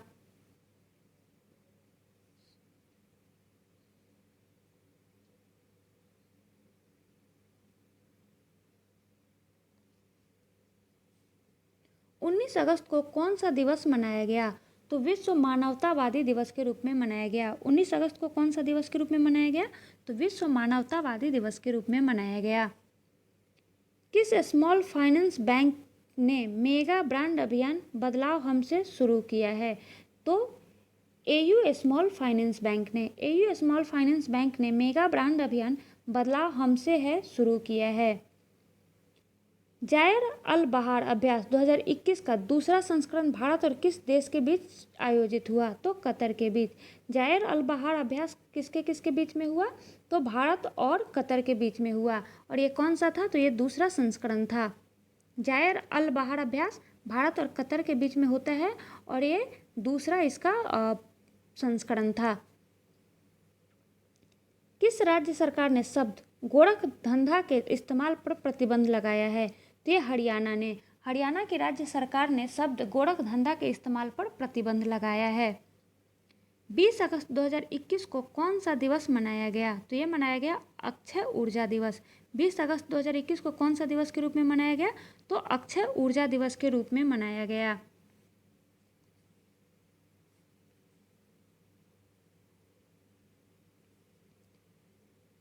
अगस्त को कौन सा दिवस मनाया गया? तो विश्व मानवतावादी दिवस के रूप में मनाया गया। 19 अगस्त को कौन सा दिवस के रूप में मनाया गया? तो विश्व मानवतावादी दिवस के रूप में मनाया गया। किस स्मॉल फाइनेंस बैंक ने मेगा ब्रांड अभियान बदलाव हमसे शुरू किया है? तो एयू स्मॉल फाइनेंस बैंक ने मेगा ब्रांड अभियान बदलाव हमसे है शुरू किया है। जायर अल बहार अभ्यास 2021 का दूसरा संस्करण भारत और किस देश के बीच आयोजित हुआ? तो कतर के बीच। जायर अल बहार अभ्यास किसके किसके बीच में हुआ? तो भारत और कतर के बीच में हुआ। और ये कौन सा था? तो ये दूसरा संस्करण था। जायर अल बहार अभ्यास भारत और कतर के बीच में होता है और ये दूसरा इसका संस्करण था। किस राज्य सरकार ने शब्द गोरख धंधा के इस्तेमाल पर प्रतिबंध लगाया है? तो ये हरियाणा ने। हरियाणा की राज्य सरकार ने शब्द गोरख धंधा के इस्तेमाल पर प्रतिबंध लगाया है। 20 अगस्त 2021 को कौन सा दिवस मनाया गया? तो ये मनाया गया अक्षय ऊर्जा दिवस। 20 अगस्त 2021 को कौन सा दिवस के रूप में मनाया गया? तो अक्षय ऊर्जा दिवस के रूप में मनाया गया।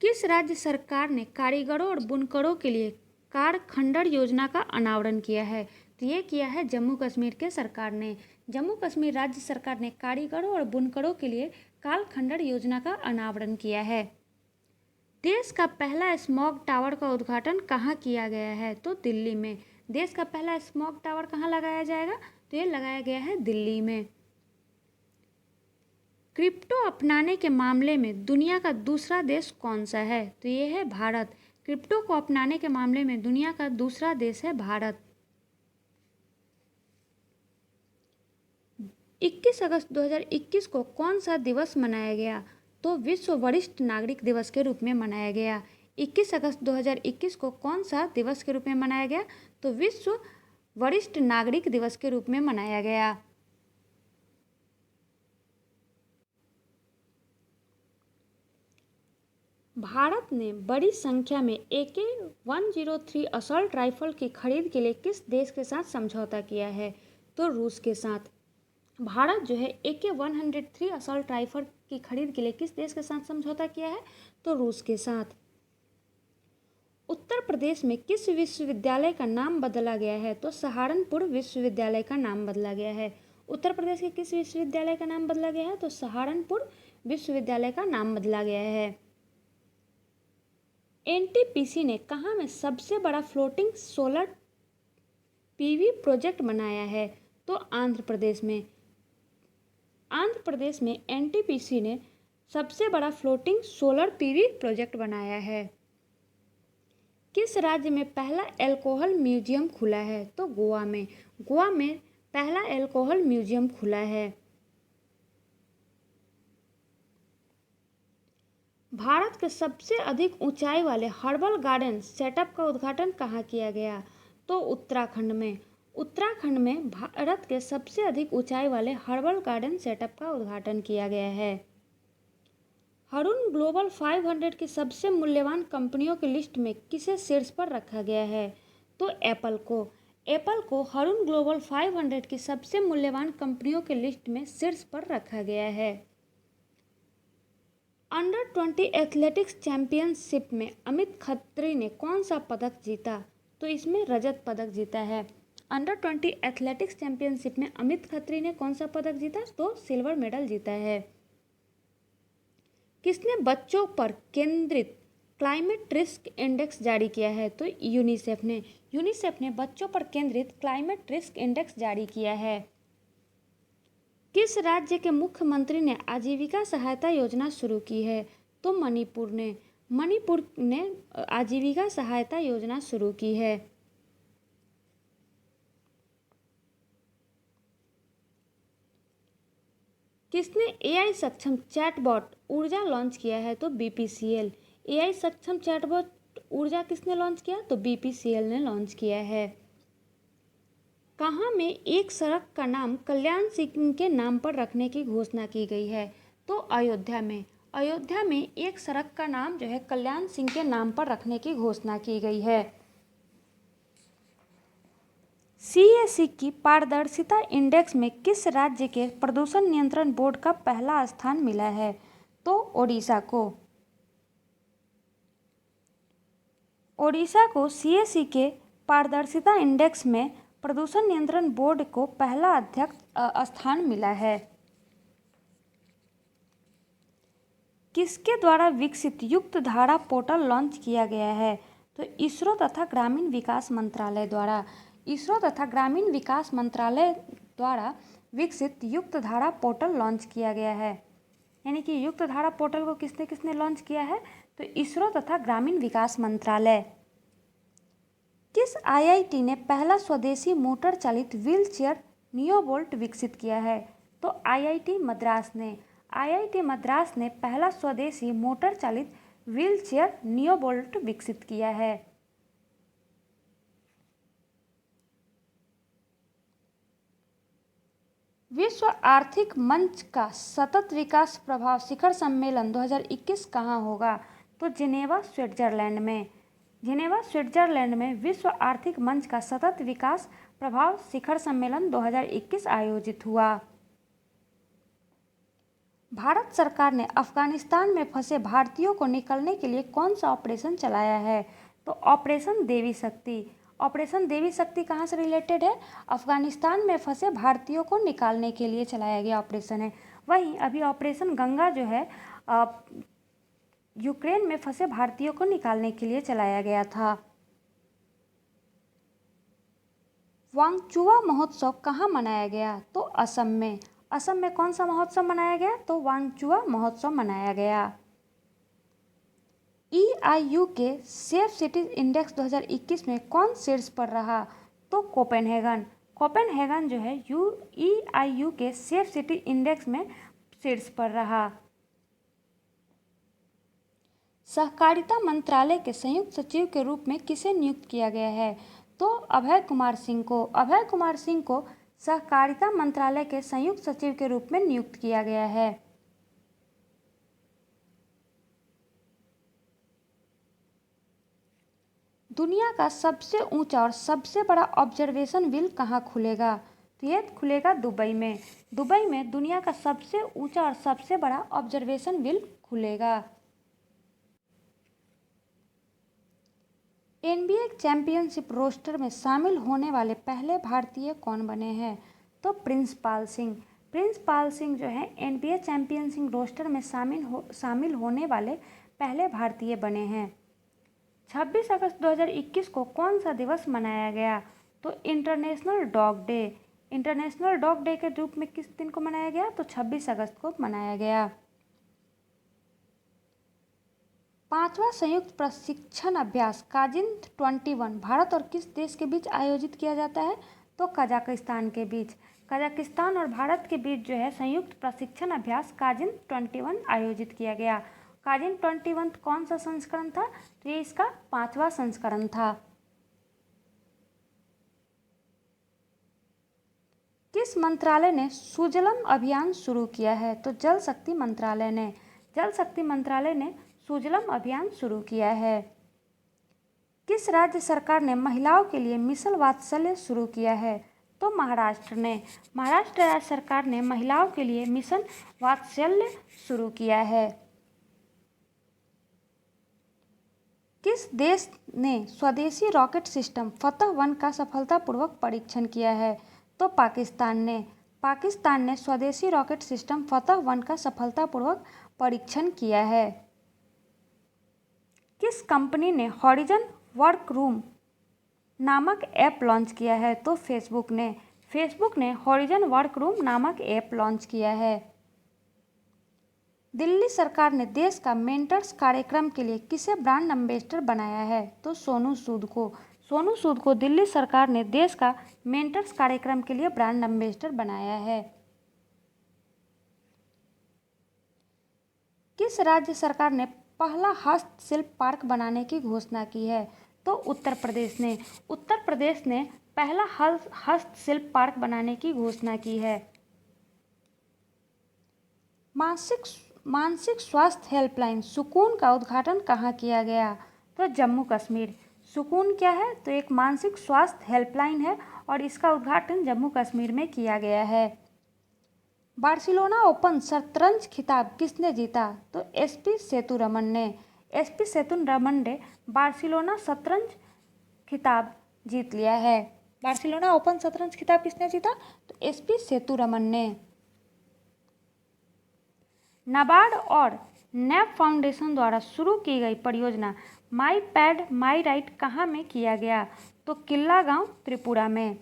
किस राज्य सरकार ने कारीगरों और बुनकरों के लिए कार खंडर योजना का अनावरण किया है? तो ये किया है जम्मू कश्मीर के सरकार ने। जम्मू कश्मीर राज्य सरकार ने कारीगरों और बुनकरों के लिए काल खंडर योजना का अनावरण किया है। देश का पहला स्मॉग टावर का उद्घाटन कहाँ किया गया है? तो दिल्ली में। देश का पहला स्मॉग टावर कहाँ लगाया जाएगा? तो ये लगाया गया है दिल्ली में। क्रिप्टो अपनाने के मामले में दुनिया का दूसरा देश कौन सा है? तो ये है भारत। क्रिप्टो को अपनाने के मामले में दुनिया का दूसरा देश है भारत। 21 अगस्त 2021 को कौन सा दिवस मनाया गया? तो विश्व वरिष्ठ नागरिक दिवस के रूप में मनाया गया। 21 अगस्त 2021 को कौन सा दिवस के रूप में मनाया गया? तो विश्व वरिष्ठ नागरिक दिवस के रूप में मनाया गया। भारत ने बड़ी संख्या में AK-103 असॉल्ट राइफल की खरीद के लिए किस देश के साथ समझौता किया है? तो रूस के साथ। भारत जो है AK-103 असॉल्ट राइफल की खरीद के लिए किस देश के साथ समझौता किया है? तो रूस के साथ। उत्तर प्रदेश में किस विश्वविद्यालय का नाम बदला गया है? तो सहारनपुर विश्वविद्यालय का नाम बदला गया है। उत्तर प्रदेश के किस विश्वविद्यालय का नाम बदला गया है? तो सहारनपुर विश्वविद्यालय का नाम बदला गया है। NTPC ने कहाँ में सबसे बड़ा फ्लोटिंग सोलर PV प्रोजेक्ट बनाया है? तो आंध्र प्रदेश में। आंध्र प्रदेश में NTPC ने सबसे बड़ा फ्लोटिंग सोलर PV प्रोजेक्ट बनाया है। किस राज्य में पहला अल्कोहल म्यूजियम खुला है? तो गोवा में। गोवा में पहला अल्कोहल म्यूजियम खुला है। भारत के सबसे अधिक ऊंचाई वाले हर्बल गार्डन सेटअप का उद्घाटन कहाँ किया गया? तो उत्तराखंड में। उत्तराखंड में भारत के सबसे अधिक ऊंचाई वाले हर्बल गार्डन सेटअप का उद्घाटन किया गया है। हरुन ग्लोबल 500 की सबसे मूल्यवान कंपनियों की लिस्ट में किसे शीर्ष पर रखा गया है? तो एप्पल को। एप्पल को हरुन ग्लोबल 500 की सबसे मूल्यवान कंपनियों की लिस्ट में शीर्ष पर रखा गया है। अंडर 20 एथलेटिक्स चैंपियनशिप में अमित खत्री ने कौन सा पदक जीता? तो इसमें रजत पदक जीता है। अंडर 20 एथलेटिक्स चैंपियनशिप में अमित खत्री ने कौन सा पदक जीता? तो सिल्वर मेडल जीता है। किसने बच्चों पर केंद्रित क्लाइमेट रिस्क इंडेक्स जारी किया है? तो यूनिसेफ ने बच्चों पर केंद्रित क्लाइमेट रिस्क इंडेक्स जारी किया है। किस राज्य के मुख्यमंत्री ने आजीविका सहायता योजना शुरू की है? तो मणिपुर ने आजीविका सहायता योजना शुरू की है। किसने एआई सक्षम चैटबॉट ऊर्जा लॉन्च किया है? तो बीपीसीएल। एआई सक्षम चैटबॉट ऊर्जा किसने लॉन्च किया? तो बीपीसीएल ने लॉन्च किया है। कहाँ में एक सड़क का नाम कल्याण सिंह के नाम पर रखने की घोषणा की गई है? तो अयोध्या में एक सड़क का नाम जो है कल्याण सिंह के नाम पर रखने की घोषणा की गई है। सीएसी की पारदर्शिता इंडेक्स में किस राज्य के प्रदूषण नियंत्रण बोर्ड का पहला स्थान मिला है? तो ओडिशा को सीएसी के पारदर्शिता इंडेक्स में प्रदूषण नियंत्रण बोर्ड को पहला अध्यक्ष स्थान मिला है। किसके द्वारा विकसित युक्त धारा पोर्टल लॉन्च किया गया है? तो इसरो तथा ग्रामीण विकास मंत्रालय द्वारा विकसित युक्त धारा पोर्टल लॉन्च किया गया है। यानी कि युक्त धारा पोर्टल को किसने लॉन्च किया है? तो इसरो तथा ग्रामीण विकास मंत्रालय। किस आईआईटी ने पहला स्वदेशी मोटर चालित व्हील चेयर नियोबोल्ट विकसित किया है? तो आईआईटी मद्रास ने पहला स्वदेशी मोटर चालित व्हील चेयर नियोबोल्ट विकसित किया है। विश्व आर्थिक मंच का सतत विकास प्रभाव शिखर सम्मेलन 2021 कहाँ होगा? तो जिनेवा स्विट्जरलैंड में विश्व आर्थिक मंच का सतत विकास प्रभाव शिखर सम्मेलन 2021 आयोजित हुआ। भारत सरकार ने अफगानिस्तान में फंसे भारतीयों को निकालने के लिए कौन सा ऑपरेशन चलाया है? तो ऑपरेशन देवी शक्ति कहाँ से रिलेटेड है? अफगानिस्तान में फंसे भारतीयों को निकालने के लिए चलाया गया ऑपरेशन है। वहीं अभी ऑपरेशन गंगा जो है यूक्रेन में फंसे भारतीयों को निकालने के लिए चलाया गया था। वांगचुआ महोत्सव कहाँ मनाया गया? तो असम में कौन सा महोत्सव मनाया गया? तो वांगचुआ महोत्सव मनाया गया। ईआईयू के सेफ सिटीज इंडेक्स 2021 में कौन शीर्ष पर रहा? तो कोपेनहेगन जो है ईआईयू के सेफ सिटी इंडेक्स में शीर्ष पर रहा। सहकारिता मंत्रालय के संयुक्त सचिव के रूप में किसे नियुक्त किया गया है? तो अभय कुमार सिंह को सहकारिता मंत्रालय के संयुक्त सचिव के रूप में नियुक्त किया गया है। दुनिया का सबसे ऊंचा और सबसे बड़ा ऑब्जर्वेशन व्हील कहाँ खुलेगा? तो ये खुलेगा दुबई में दुनिया का सबसे ऊंचा और सबसे बड़ा ऑब्जर्वेशन व्हील खुलेगा। एनबीए चैंपियनशिप रोस्टर में शामिल होने वाले पहले भारतीय कौन बने हैं? तो प्रिंसपाल सिंह जो है एनबीए चैंपियनशिप रोस्टर में शामिल होने वाले पहले भारतीय बने हैं। 26 अगस्त 2021 को कौन सा दिवस मनाया गया? तो इंटरनेशनल डॉग डे के रूप में किस दिन को मनाया गया? तो 26 अगस्त को मनाया गया। 5वां संयुक्त प्रशिक्षण अभ्यास काजिन 21 भारत और किस देश के बीच आयोजित किया जाता है? तो कजाकिस्तान के बीच। कजाकिस्तान और भारत के बीच जो है संयुक्त प्रशिक्षण अभ्यास काजिन 21 आयोजित किया गया। काजिन 21 कौन सा संस्करण था? तो ये इसका 5वां संस्करण था। किस मंत्रालय ने सुजलम अभियान शुरू किया है? तो जल शक्ति मंत्रालय ने सुजलम अभियान शुरू किया है। किस राज्य सरकार ने महिलाओं के लिए मिशन वात्सल्य शुरू किया है? तो महाराष्ट्र राज्य सरकार ने महिलाओं के लिए मिशन वात्सल्य शुरू किया है। किस देश ने स्वदेशी रॉकेट सिस्टम फतह-1 का सफलतापूर्वक परीक्षण किया है? तो पाकिस्तान ने स्वदेशी रॉकेट सिस्टम फतह-1 का सफलतापूर्वक परीक्षण किया है। किस कंपनी ने हॉरिजन वर्क रूम नामक ऐप लॉन्च किया है? तो फेसबुक ने हॉरिजन वर्क रूम नामक ऐप लॉन्च किया है। दिल्ली सरकार ने देश का मेंटर्स कार्यक्रम के लिए किसे ब्रांड एम्बेसडर बनाया है? तो सोनू सूद को दिल्ली सरकार ने देश का मेंटर्स कार्यक्रम के लिए ब्रांड एम्बेसडर बनाया है। किस राज्य सरकार ने पहला हस्तशिल्प पार्क बनाने की घोषणा की है? तो उत्तर प्रदेश ने पहला हस्तशिल्प पार्क बनाने की घोषणा की है। मानसिक स्वास्थ्य हेल्पलाइन सुकून का उद्घाटन कहाँ किया गया? तो जम्मू कश्मीर। सुकून क्या है? तो एक मानसिक स्वास्थ्य हेल्पलाइन है और इसका उद्घाटन जम्मू कश्मीर में किया गया है। बार्सिलोना ओपन शतरंज खिताब किसने जीता? तो एसपी सेतुरमन ने बार्सिलोना शतरंज खिताब जीत लिया है। बार्सिलोना ओपन शतरंज खिताब किसने जीता? तो एसपी सेतुरमन ने। नाबार्ड और नैब फाउंडेशन द्वारा शुरू की गई परियोजना माई पैड माई राइट कहाँ में किया गया? तो किल्ला गांव त्रिपुरा में।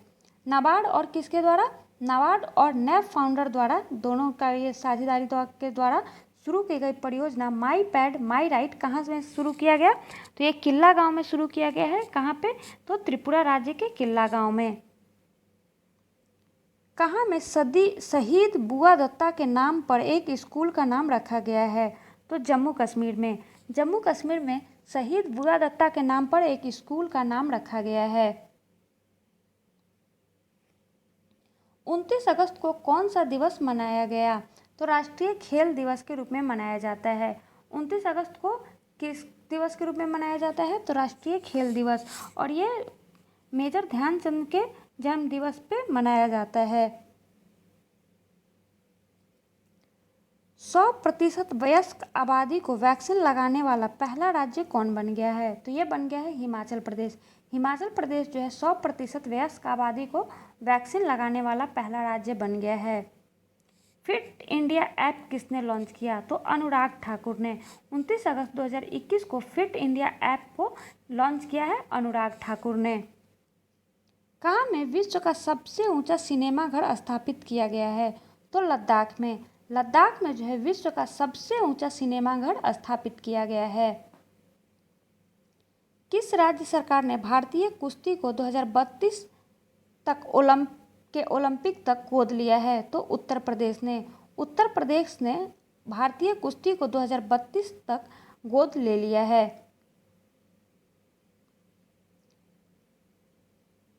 नाबार्ड और किसके द्वारा? नाबार्ड और नैब फाउंडर द्वारा, दोनों का ये साझेदारी के द्वारा शुरू की गई परियोजना माई पैड माई राइट कहाँ में शुरू किया गया? तो ये किल्ला गांव में शुरू किया गया है। कहाँ पे? तो त्रिपुरा राज्य के किल्ला गांव में। कहाँ में शहीद बुआ दत्ता के नाम पर एक स्कूल का नाम रखा गया है? तो जम्मू कश्मीर में शहीद बुआ दत्ता के नाम पर एक स्कूल का नाम रखा गया है। 29 अगस्त को कौन सा दिवस मनाया गया? तो राष्ट्रीय खेल दिवस के रूप में मनाया जाता है। 29 अगस्त को किस दिवस के रूप में मनाया जाता है? तो राष्ट्रीय खेल दिवस। और ये मेजर ध्यानचंद के जन्म दिवस पे मनाया जाता है। 100% वयस्क आबादी को वैक्सीन लगाने वाला पहला राज्य कौन बन गया है? तो ये बन गया है हिमाचल प्रदेश। हिमाचल प्रदेश जो है 100% वयस्क आबादी को वैक्सीन लगाने वाला पहला राज्य बन गया है। फिट इंडिया ऐप किसने लॉन्च किया? तो अनुराग ठाकुर ने। 29 अगस्त 2021 को फिट इंडिया ऐप को लॉन्च किया है अनुराग ठाकुर ने। कहाँ में विश्व का सबसे ऊंचा सिनेमा घर स्थापित किया गया है? तो लद्दाख में जो है विश्व का सबसे ऊंचा सिनेमा घर स्थापित किया गया है। किस राज्य सरकार ने भारतीय कुश्ती को 2032 तक ओलंपिक तक गोद लिया है? तो उत्तर प्रदेश ने भारतीय कुश्ती को 2032 तक गोद ले लिया है।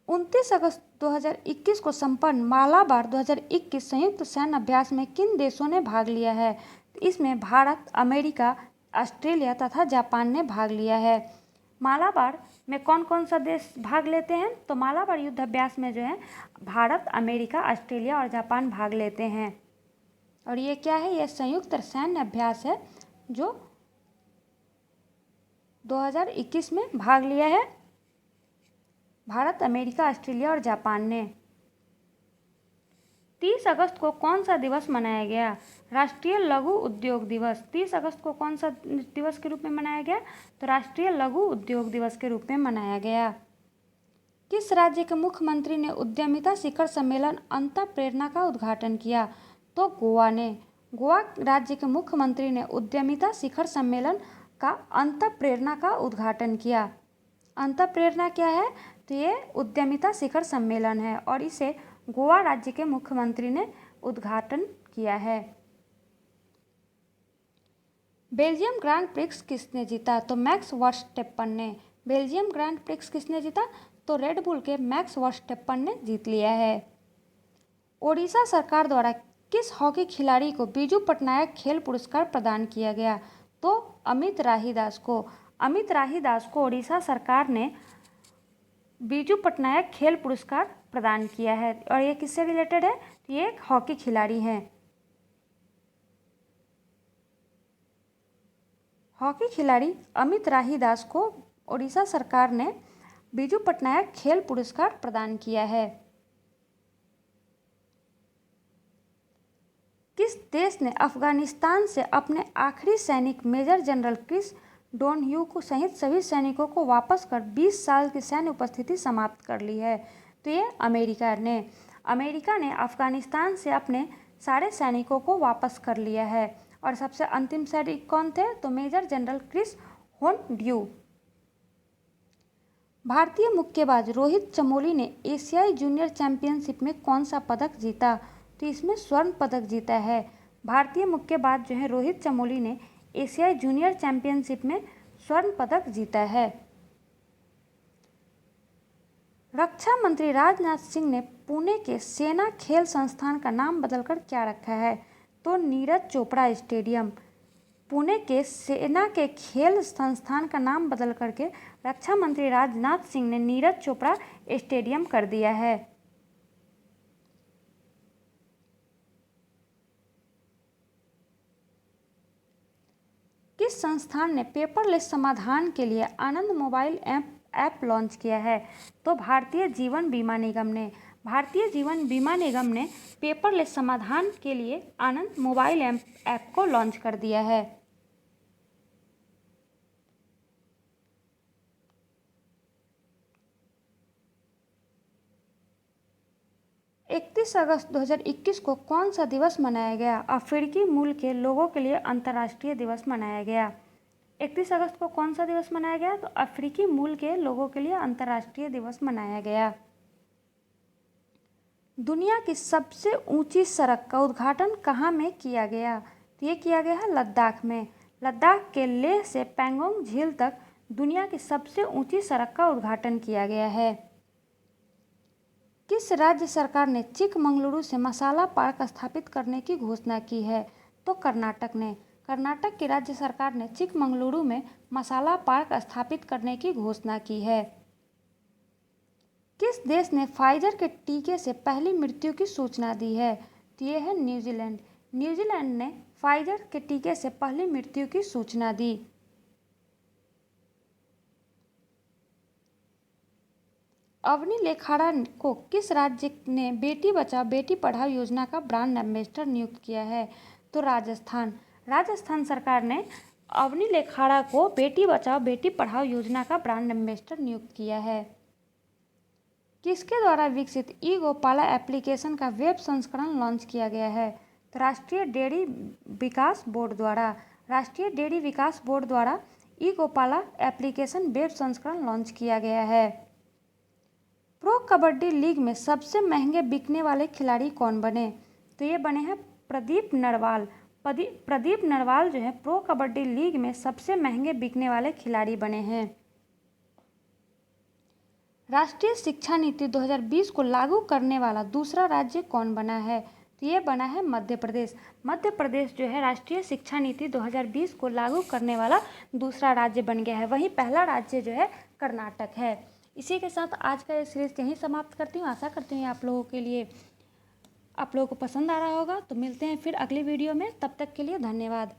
29 अगस्त 2021 को संपन्न मालाबार 2021 संयुक्त सैन्य अभ्यास में किन देशों ने भाग लिया है? इसमें भारत, अमेरिका, ऑस्ट्रेलिया तथा जापान ने भाग लिया है। मालाबार में कौन कौन सा देश भाग लेते हैं? तो मालाबार युद्ध अभ्यास में जो है भारत, अमेरिका, ऑस्ट्रेलिया और जापान भाग लेते हैं। और ये क्या है? ये संयुक्त सैन्य अभ्यास है जो 2021 में भाग लिया है भारत, अमेरिका, ऑस्ट्रेलिया और जापान ने। 30 अगस्त को कौन सा दिवस मनाया गया? राष्ट्रीय लघु उद्योग दिवस। 30 अगस्त को कौन सा दिवस के रूप में मनाया गया? तो राष्ट्रीय लघु उद्योग दिवस के रूप में मनाया गया। किस राज्य के मुख्यमंत्री ने उद्यमिता शिखर सम्मेलन अंतःप्रेरणा का उद्घाटन किया? तो गोवा ने। गोवा राज्य के मुख्यमंत्री ने उद्यमिता शिखर सम्मेलन का अंतःप्रेरणा का उद्घाटन किया। अंतःप्रेरणा क्या है? तो ये उद्यमिता शिखर सम्मेलन है और इसे गोवा राज्य के मुख्यमंत्री ने उद्घाटन किया है। बेल्जियम ग्रांड प्रिक्स किसने जीता? तो मैक्स वर्स्टेपन ने। बेल्जियम ग्रांड प्रिक्स किसने जीता? तो रेड बुल के मैक्स वर्स्टेपन ने जीत लिया है। ओडिशा सरकार द्वारा किस हॉकी खिलाड़ी को बीजू पटनायक खेल पुरस्कार प्रदान किया गया? तो अमित राही दास को ओडिशा सरकार ने बीजू पटनायक खेल पुरस्कार प्रदान किया है। और ये किससे रिलेटेड है? ये एक हॉकी खिलाड़ी हैं। हॉकी खिलाड़ी अमित राही दास को ओडिशा सरकार ने बीजू पटनायक खेल पुरस्कार प्रदान किया है। किस देश ने अफगानिस्तान से अपने आखिरी सैनिक मेजर जनरल क्रिस डोनह्यू को सहित सभी सैनिकों को वापस कर 20 साल की सैन्य उपस्थिति समाप्त कर ली है। तो ये अमेरिका ने अफगानिस्तान से अपने सारे सैनिकों को वापस कर लिया है। और सबसे अंतिम सैनिक कौन थे? तो मेजर जनरल क्रिस होर्नड्यू। भारतीय मुक्केबाज रोहित चमोली ने एशियाई जूनियर चैंपियनशिप में कौन सा पदक जीता? तो इसमें स्वर्ण पदक जीता है। भारतीय मुक्केबाज जो है रोहित चमोली ने एशियाई जूनियर चैंपियनशिप में स्वर्ण पदक जीता है। रक्षा मंत्री राजनाथ सिंह ने पुणे के सेना खेल संस्थान का नाम बदलकर क्या रखा है? तो नीरज चोपड़ा स्टेडियम। पुणे के सेना के खेल संस्थान का नाम बदल करके रक्षा मंत्री राजनाथ सिंह ने नीरज चोपड़ा स्टेडियम कर दिया है। किस संस्थान ने पेपरलेस समाधान के लिए आनंद मोबाइल ऐप लॉन्च किया है? तो भारतीय जीवन बीमा निगम ने। भारतीय जीवन बीमा निगम ने पेपरलेस समाधान के लिए आनंद मोबाइल ऐप को लॉन्च कर दिया है। अगस्त 2021 को कौन सा दिवस मनाया गया? अफ्रीकी मूल के लोगों के लिए अंतर्राष्ट्रीय दिवस मनाया गया। 31 अगस्त को कौन सा दिवस मनाया गया? तो अफ्रीकी मूल के लोगों के लिए अंतर्राष्ट्रीय दिवस मनाया गया। दुनिया की सबसे ऊंची सड़क का उद्घाटन कहाँ में किया गया? तो ये किया गया है लद्दाख में। लद्दाख के लेह से पैंगोंग झील तक दुनिया की सबसे ऊंची सड़क का उद्घाटन किया गया है। किस राज्य सरकार ने चिकमंगलुरु से मसाला पार्क स्थापित करने की घोषणा की है? तो कर्नाटक ने। कर्नाटक की राज्य सरकार ने चिकमंगलुरु में मसाला पार्क स्थापित करने की घोषणा की है। किस देश ने फाइजर के टीके से पहली मृत्यु की सूचना दी है? तो ये है न्यूजीलैंड। न्यूजीलैंड ने फाइजर के टीके से पहली मृत्यु की सूचना दी। अवनी लेखाड़ा को किस राज्य ने बेटी बचाओ बेटी पढ़ाओ योजना का ब्रांड एम्बेसडर नियुक्त किया है? तो राजस्थान। राजस्थान सरकार ने अवनी लेखाड़ा को बेटी बचाओ बेटी पढ़ाओ योजना का ब्रांड एम्बेसडर नियुक्त किया है। किसके द्वारा विकसित ई गोपाला एप्लीकेशन का वेब संस्करण लॉन्च किया गया है? तो राष्ट्रीय डेयरी विकास बोर्ड द्वारा। राष्ट्रीय डेयरी विकास बोर्ड द्वारा ई गोपाला एप्लीकेशन वेब संस्करण लॉन्च किया गया है। प्रो कबड्डी लीग में सबसे महंगे बिकने वाले खिलाड़ी कौन बने? तो ये बने हैं प्रदीप नरवाल। प्रदीप नरवाल जो है प्रो कबड्डी लीग में सबसे महंगे बिकने वाले खिलाड़ी बने हैं। राष्ट्रीय शिक्षा नीति 2020 को लागू करने वाला दूसरा राज्य कौन बना है? तो ये बना है मध्य प्रदेश। मध्य प्रदेश जो है राष्ट्रीय शिक्षा नीति 2020 को लागू करने वाला दूसरा राज्य बन गया है। वहीं पहला राज्य जो है कर्नाटक है। इसी के साथ आज का ये सीरीज़ यहीं समाप्त करती हूँ। आशा करती हूँ आप लोगों को पसंद आ रहा होगा। तो मिलते हैं फिर अगली वीडियो में, तब तक के लिए धन्यवाद।